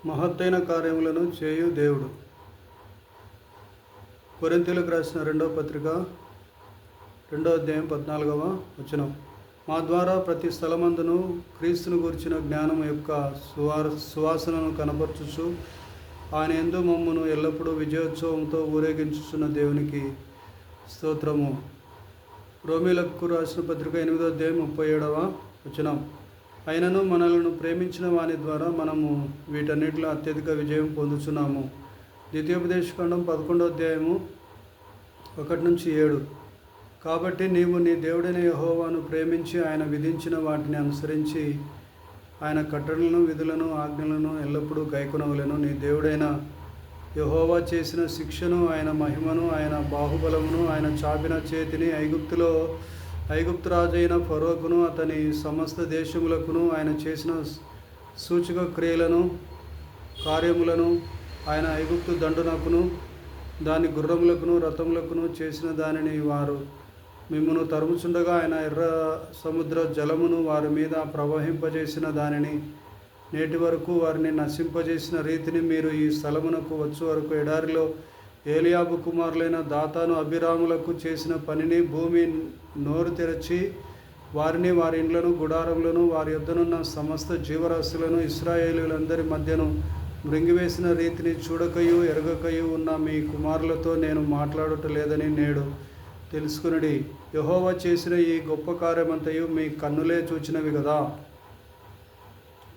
మహత్తైన కార్యములను చేయు దేవుడు. కొరింథీయులకు రాసిన 2వ పత్రిక 2వ అధ్యాయం 14వ వచనం. మా ద్వారా ప్రతి స్థలమందును క్రీస్తును గురించిన జ్ఞానం యొక్క సువాసనను కనపరచుచు ఆయన యందు మమ్మను ఎల్లప్పుడూ విజయోత్సవంతో ఊరేగించుచున్న దేవునికి స్తోత్రము. రోమీలకు రాసిన పత్రిక 8వ అధ్యాయం 37వ వచనం. అయినను మనలను ప్రేమించిన వాని ద్వారా మనము వీటన్నిటిలో అత్యధిక విజయం పొందుచున్నాము. ద్వితీయోపదేశకాండం 11వ అధ్యాయము 1-7. కాబట్టి నీవు నీ దేవుడైన యెహోవాను ప్రేమించి ఆయన విధించిన వాటిని అనుసరించి ఆయన కట్టడలను, విధులను, ఆజ్ఞలను ఎల్లప్పుడూ గైకొనవలెను. నీ దేవుడైన యెహోవా చేసిన శిక్షను, ఆయన మహిమను, ఆయన బాహుబలమును, ఆయన చాపిన చేతిని ఐగుప్తు రాజైన ఫరోకును అతని సమస్త దేశములకును ఆయన చేసిన సూచక క్రియలను, కార్యములను, ఆయన ఐగుప్తు దండునకును దాని గుర్రములకును రథములకును చేసిన దానిని వారు మిమ్మును తరుముచుండగా ఆయన ఎర్ర సముద్ర జలమును వారి మీద ప్రవహింపజేసిన దానిని, నేటి వరకు వారిని నశింపజేసిన రీతిని మీరు ఈ స్థలమునకు వచ్చు వరకు ఎడారిలో ఏలియాబు కుమారులైన దాతాను, అభిరాములకు చేసిన పనిని, భూమి నోరు తెరచి వారిని, వారి ఇండ్లను, గుడారములను, వారి యొద్దనున్న సమస్త జీవరాశులను ఇశ్రాయేలీయులందరి మధ్యను మృంగివేసిన రీతిని చూడకయు ఎరగకయు ఉన్న మీ కుమారులతో నేను మాట్లాడటలేదని నేడు తెలుసుకునడి. యెహోవా చేసిన ఈ గొప్ప కార్యమంతయు మీ కన్నులే చూచినవి కదా.